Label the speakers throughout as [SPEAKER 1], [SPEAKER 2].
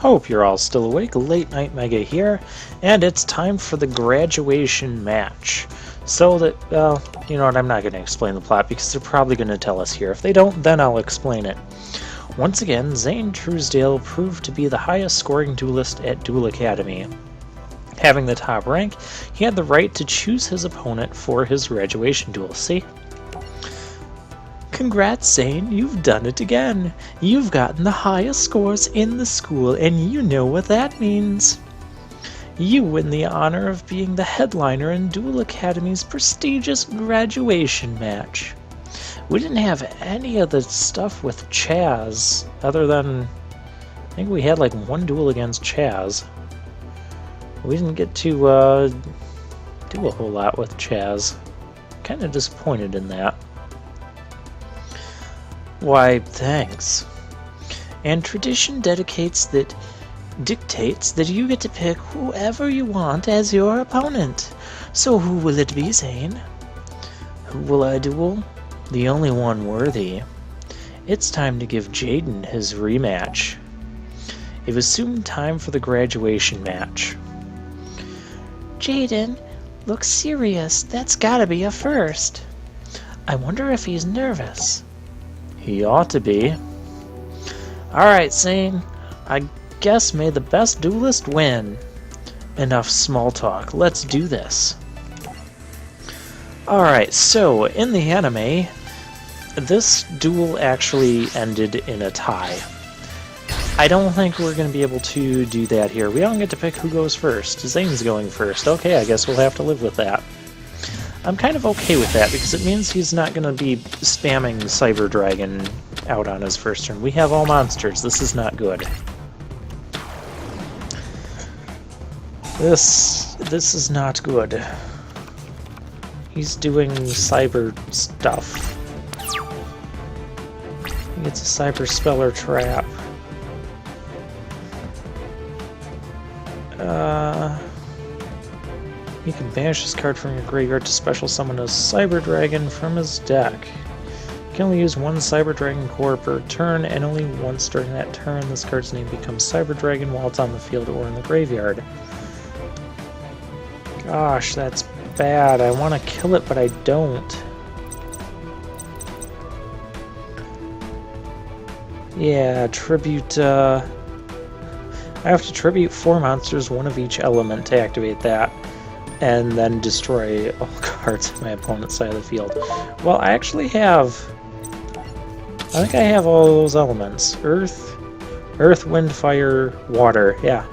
[SPEAKER 1] Hope you're all still awake. Late Night Mega here, and it's time for the graduation match. So that, well, you know what, I'm not going to explain the plot because they're probably going to tell us here. If they don't, then I'll explain it. Once again, Zane Truesdale proved to be the highest scoring duelist at Duel Academy. Having the top rank, he had the right to choose his opponent for his graduation duel. See? Congrats, Zane, you've done it again. You've gotten the highest scores in the school, and you know what that means. You win the honor of being the headliner in Duel Academy's prestigious graduation match. We didn't have any of the stuff with Chaz, other than, I think we had like one duel against Chaz. We didn't get to do a whole lot with Chaz. Kind of disappointed in that. Why, thanks. And tradition dictates that you get to pick whoever you want as your opponent. So who will it be, Zane? Who will I duel? The only one worthy. It's time to give Jaden his rematch. It was soon time for the graduation match. Jaden looks serious. That's gotta be a first. I wonder if he's nervous. He ought to be. Alright, Zane. I guess may the best duelist win. Enough small talk. Let's do this. Alright, so in the anime, this duel actually ended in a tie. I don't think we're going to be able to do that here. We don't get to pick who goes first. Zane's going first. Okay, I guess we'll have to live with that. I'm kind of okay with that, because it means he's not going to be spamming Cyber Dragon out on his first turn. We have all monsters. This is not good. This is not good. He's doing cyber stuff. He gets a Cyber Speller Trap. You can banish this card from your graveyard to special summon a Cyber Dragon from his deck. You can only use one Cyber Dragon core per turn, and only once during that turn this card's name becomes Cyber Dragon while it's on the field or in the graveyard. Gosh, that's bad. I want to kill it, but I don't. Yeah, tribute, I have to tribute 4 monsters, one of each element, to activate that, and then destroy all cards on my opponent's side of the field. Well, I actually have... I think I have all those elements. Earth, wind, fire, water. Yeah.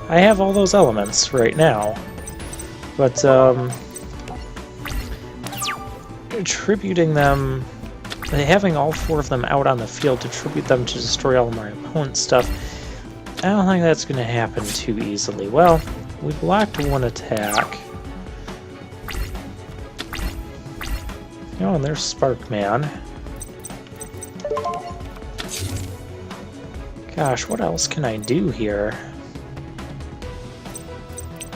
[SPEAKER 1] I have all those elements right now. But, tributing them... having all 4 of them out on the field to tribute them to destroy all of my opponent's stuff, I don't think that's going to happen too easily. Well, we blocked 1 attack. Oh, and there's Sparkman. Gosh, what else can I do here?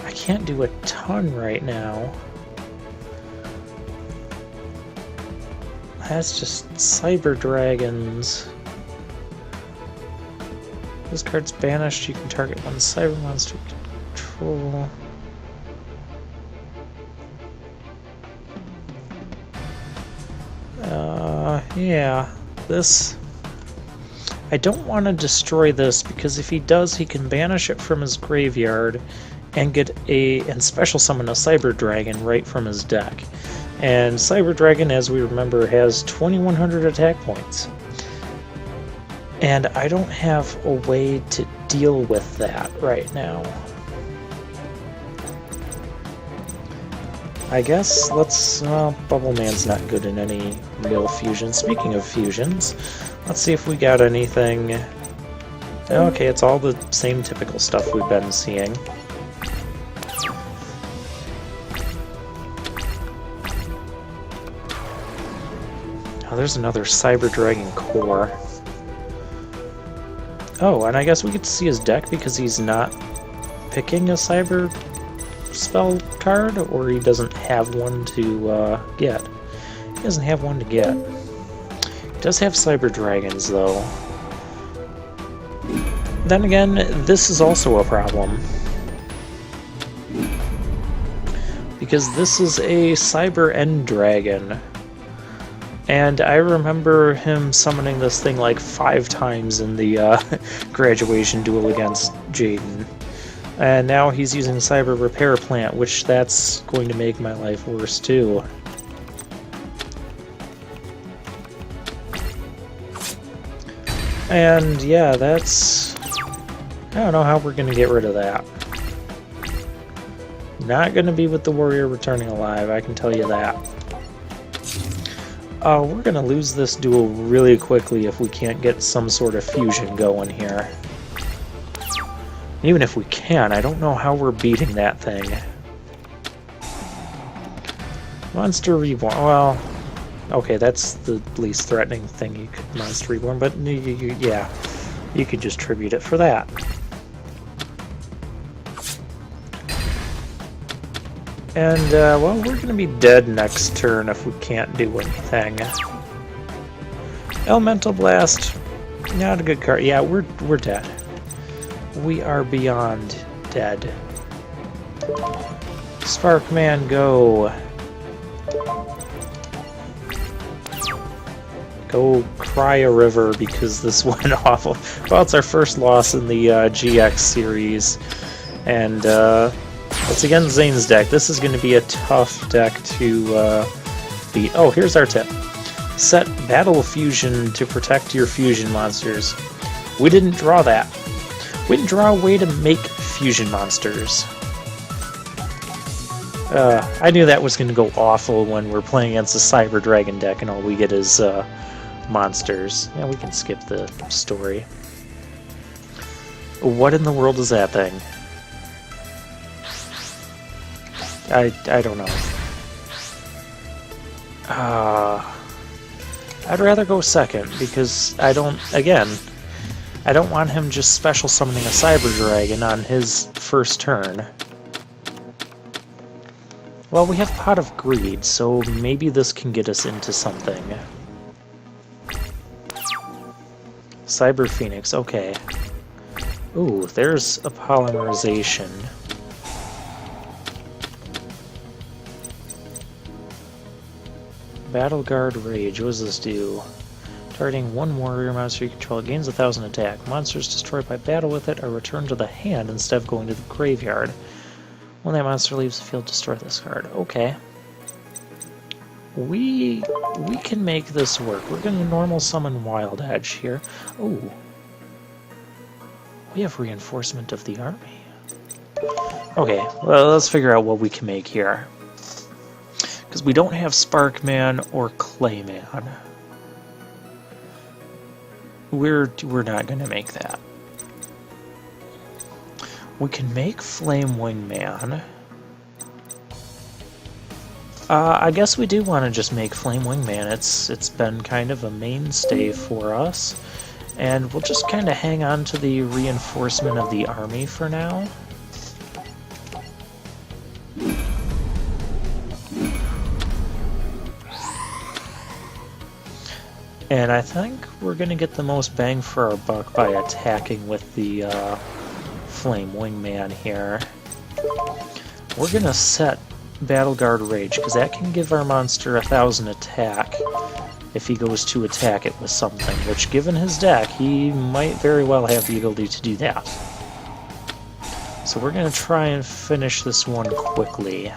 [SPEAKER 1] I can't do a ton right now. That's just Cyber Dragons. This card's banished. You can target one Cyber monster you control. Yeah. This... I don't want to destroy this, because if he does, he can banish it from his graveyard and get and special summon a Cyber Dragon right from his deck. And Cyber Dragon, as we remember, has 2100 attack points. And I don't have a way to deal with that right now. I guess let's... well, Bubble Man's not good in any real fusion. Speaking of fusions, let's see if we got anything... Okay, it's all the same typical stuff we've been seeing. Oh, there's another Cyber Dragon core. Oh, and I guess we get to see his deck because he's not picking a Cyber spell card, or he doesn't have one to get. He doesn't have one to get. He does have Cyber Dragons, though. Then again, this is also a problem. Because this is a Cyber End Dragon. And I remember him summoning this thing like 5 times in the graduation duel against Jaden. And now he's using Cyber Repair Plant, which that's going to make my life worse too. And yeah, that's... I don't know how we're going to get rid of that. Not going to be with the warrior returning alive, I can tell you that. We're going to lose this duel really quickly if we can't get some sort of fusion going here. Even if we can, I don't know how we're beating that thing. Monster Reborn, well... Okay, that's the least threatening thing you could Monster Reborn, but yeah, you could just tribute it for that. And, well, we're gonna be dead next turn if we can't do anything. Elemental Blast, not a good card. Yeah, we're dead. We are beyond dead. Sparkman, go. Go cry a river because this went awful. Well, it's our first loss in the GX series. And, it's against Zane's deck. This is going to be a tough deck to beat. Oh, here's our tip. Set Battle Fusion to protect your fusion monsters. We didn't draw that. We didn't draw a way to make fusion monsters. I knew that was going to go awful when we're playing against a Cyber Dragon deck and all we get is monsters. Yeah, we can skip the story. What in the world is that thing? I don't know. I'd rather go second, because I don't want him just special summoning a Cyber Dragon on his first turn. Well, we have Pot of Greed, so maybe this can get us into something. Cyber Phoenix, okay. Ooh, there's a polymerization. Battle Guard Rage, what does this do? Targeting one warrior monster you control, it gains 1,000 attack. Monsters destroyed by battle with it are returned to the hand instead of going to the graveyard. When that monster leaves the field, destroy this card. Okay. We can make this work. We're going to normal summon Wild Edge here. Oh. We have reinforcement of the army. Okay, well, let's figure out what we can make here. Because we don't have Sparkman or Clayman. We're not going to make that. We can make Flame Wingman. I guess we do want to just make Flame Wingman. It's been kind of a mainstay for us. And we'll just kind of hang on to the reinforcement of the army for now. And I think we're going to get the most bang for our buck by attacking with the Flame Wingman here. We're going to set Battle Guard Rage, because that can give our monster 1,000 attack if he goes to attack it with something, which, given his deck, he might very well have the ability to do that. So we're going to try and finish this one quickly.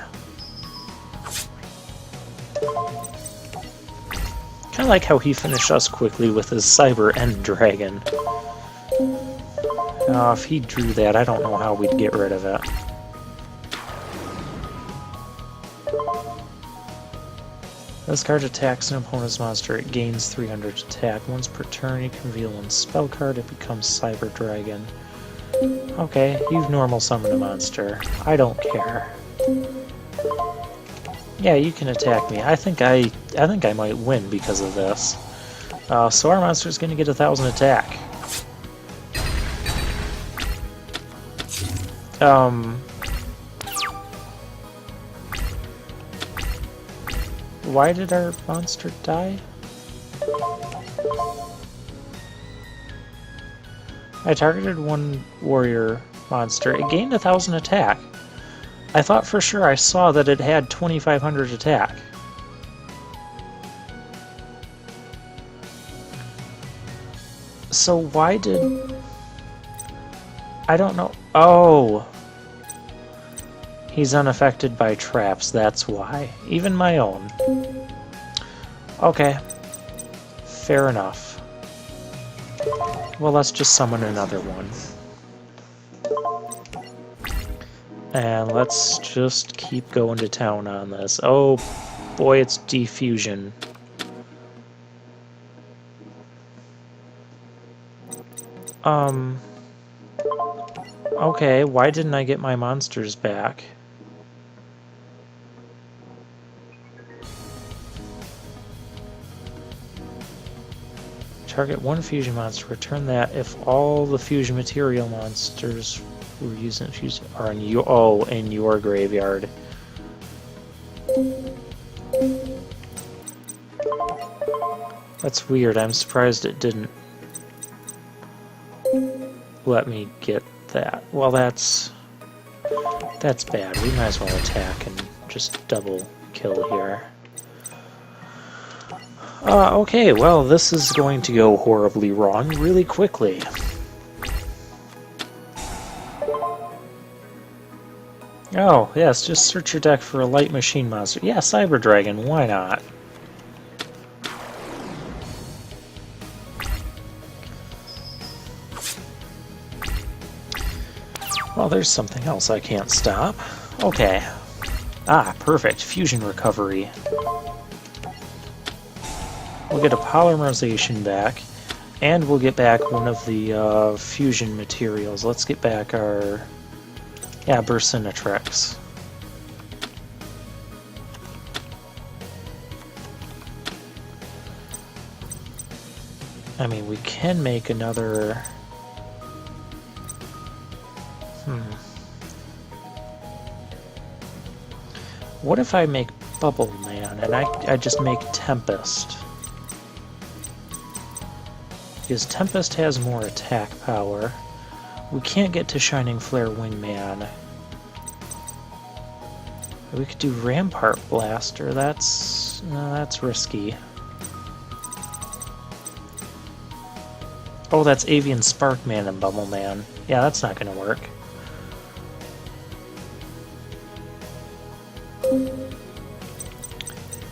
[SPEAKER 1] Kind of like how he finished us quickly with his Cyber End Dragon. If he drew that, I don't know how we'd get rid of it. This card attacks an opponent's monster. It gains 300 attack. Once per turn, you can reveal one spell card. It becomes Cyber Dragon. Okay, you've normal summoned a monster. I don't care. Yeah, you can attack me. I think I might win because of this. So our monster's going to get 1,000 attack. Why did our monster die? I targeted one warrior monster. It gained 1,000 attack. I thought for sure I saw that it had 2,500 attack. So why did... I don't know. Oh! He's unaffected by traps, that's why. Even my own. Okay. Fair enough. Well, let's just summon another one. And let's just keep going to town on this. Oh boy, it's defusion. Okay, why didn't I get my monsters back? Target one fusion monster. Return that if all the fusion material monsters we're using are in your graveyard. That's weird. I'm surprised it didn't let me get that. Well, that's bad. We might as well attack and just double kill here. Okay, well, this is going to go horribly wrong really quickly. Oh, yes, just search your deck for a light machine monster. Yeah, Cyber Dragon, why not? Well, there's something else I can't stop. Okay. Ah, perfect. Fusion recovery. We'll get a polymerization back, and we'll get back one of the fusion materials. Let's get back our... yeah, Bursinatrix. I mean, we can make another... What if I make Bubble Man, and I just make Tempest? Because Tempest has more attack power. We can't get to Shining Flare Wingman. We could do Rampart Blaster. That's risky. Oh, that's Avian Sparkman and Bubble Man. Yeah, that's not going to work.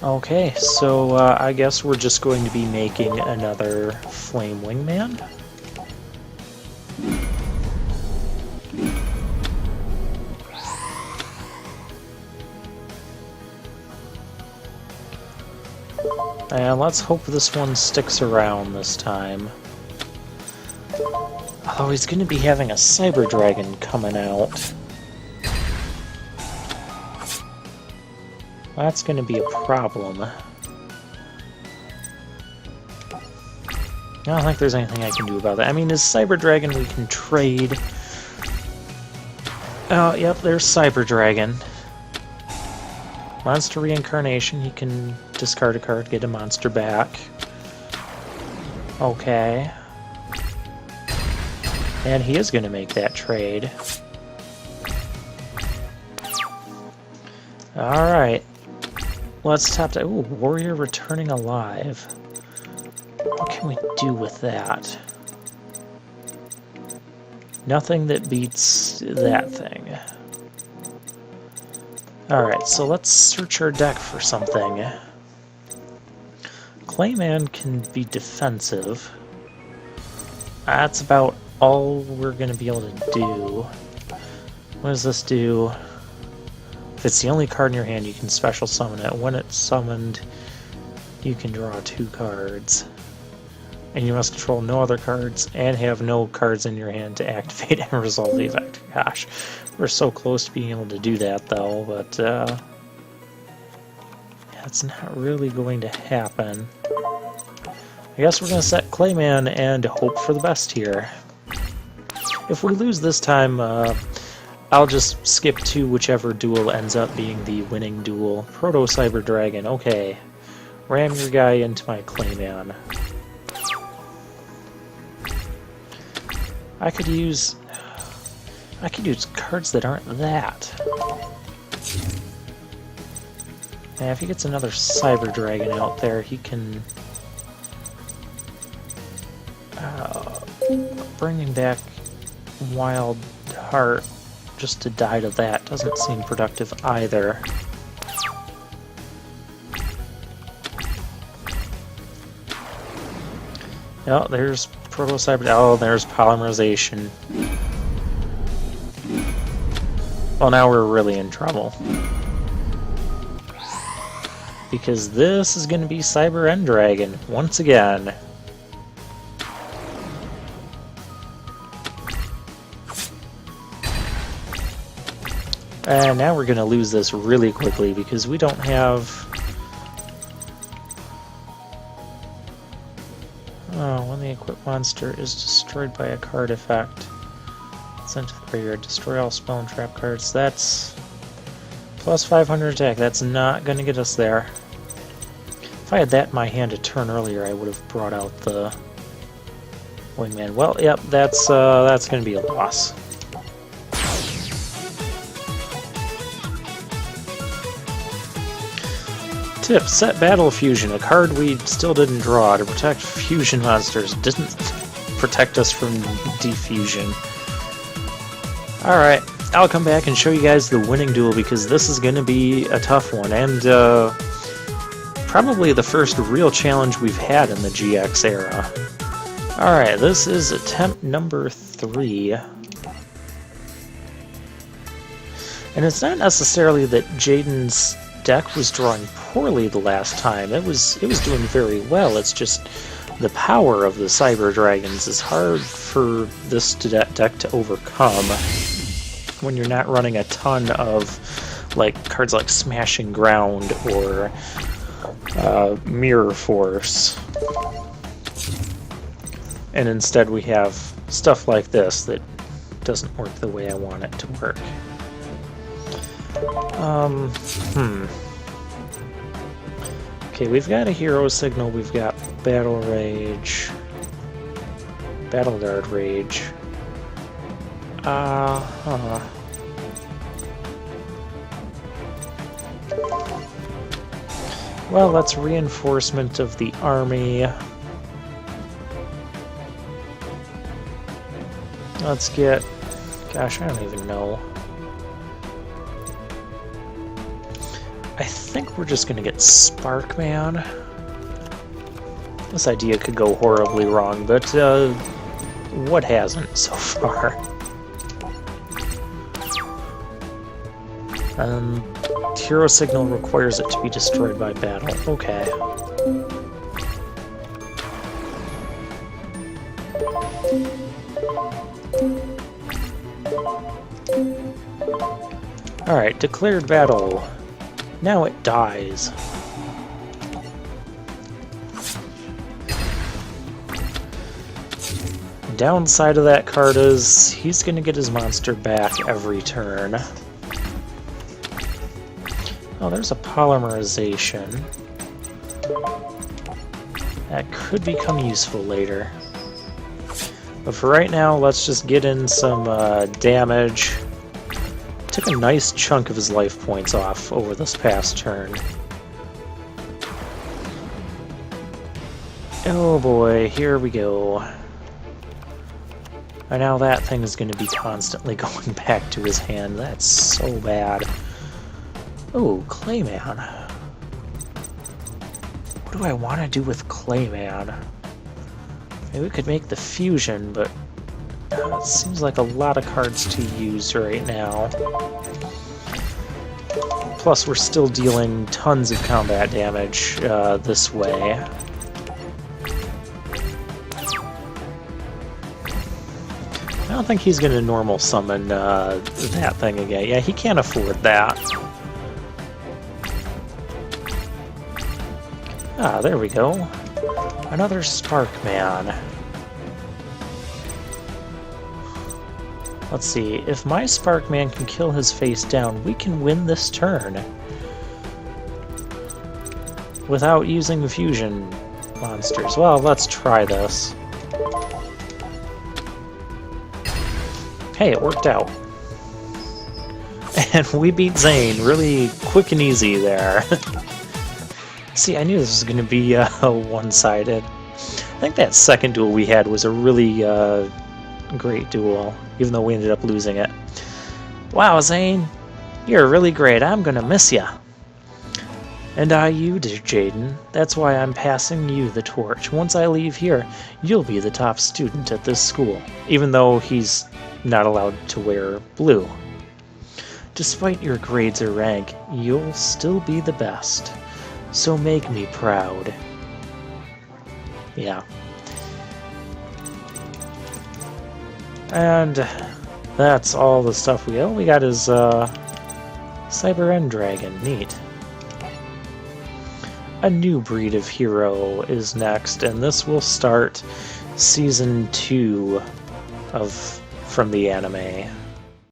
[SPEAKER 1] Okay, so I guess we're just going to be making another Flame Wingman. And let's hope this one sticks around this time. Although he's going to be having a Cyber Dragon coming out. That's going to be a problem. I don't think there's anything I can do about that. I mean, his Cyber Dragon we can trade. Oh, yep, there's Cyber Dragon. Monster Reincarnation, he can discard a card, get a monster back. Okay. And he is going to make that trade. Alright. Let's tap that. Ooh, Warrior Returning Alive. What can we do with that? Nothing that beats that thing. Alright, so let's search our deck for something. Clayman can be defensive. That's about all we're going to be able to do. What does this do? If it's the only card in your hand, you can special summon it. When it's summoned, you can draw 2 cards. And you must control no other cards and have no cards in your hand to activate and resolve the effect. Gosh, we're so close to being able to do that, though, but yeah, it's not really going to happen. I guess we're going to set Clayman and hope for the best here. If we lose this time, I'll just skip to whichever duel ends up being the winning duel. Proto-Cyber Dragon, okay. Ram your guy into my Clayman. I could use cards that aren't that. Yeah, if he gets another Cyber Dragon out there, he can... bringing back Wild Heart just to die to that doesn't seem productive either. Oh, there's Proto-Cyber... Oh, there's Polymerization. Well, now we're really in trouble. Because this is going to be Cyber End Dragon, once again. And now we're going to lose this really quickly because we don't have... Oh, when the equipped monster is destroyed by a card effect. Sent to the graveyard, destroy all spell and trap cards. That's plus 500 attack. That's not going to get us there. If I had that in my hand a turn earlier, I would have brought out the Wingman. Well, yep, that's going to be a loss. Tip, set Battle Fusion, a card we still didn't draw to protect fusion monsters. Didn't protect us from defusion. Alright, I'll come back and show you guys the winning duel because this is going to be a tough one, and probably the first real challenge we've had in the GX era. Alright, this is attempt number 3. And it's not necessarily that Jaden's deck was drawing poorly the last time. It was doing very well. It's just the power of the Cyber Dragons is hard for this deck to overcome when you're not running a ton of cards like Smashing Ground or Mirror Force. And instead we have stuff like this that doesn't work the way I want it to work. Okay, we've got a Hero Signal, we've got Battle Rage, Battle Guard Rage. Well, that's reinforcement of the army. Let's get... Gosh, I don't even know. I think we're just gonna get Sparkman. This idea could go horribly wrong, but what hasn't so far? Hero Signal requires it to be destroyed by battle. Okay. Alright, declared battle. Now it dies. Downside of that card is he's going to get his monster back every turn. Oh, there's a Polymerization. That could become useful later. But for right now, let's just get in some damage. Took a nice chunk of his life points off over this past turn. Oh boy, here we go. And now that thing is going to be constantly going back to his hand. That's so bad. Oh, Clayman. What do I want to do with Clayman? Maybe we could make the fusion, but it seems like a lot of cards to use right now. Plus, we're still dealing tons of combat damage this way. I don't think he's going to normal summon that thing again. Yeah, he can't afford that. Ah, there we go. Another Sparkman. Let's see, if my Sparkman can kill his face down, we can win this turn. Without using the fusion monsters. Well, let's try this. Hey, it worked out. And we beat Zane really quick and easy there. See, I knew this was going to be one-sided. I think that second duel we had was a really great duel, even though we ended up losing it. Wow, Zane, you're really great. I'm going to miss ya. And you, dear Jaden. That's why I'm passing you the torch. Once I leave here, you'll be the top student at this school, even though he's not allowed to wear blue. Despite your grades or rank, you'll still be the best. So make me proud. Yeah. And that's all the stuff we got. All we got is Cyber End Dragon. Neat. A new breed of hero is next, and this will start season 2 from the anime.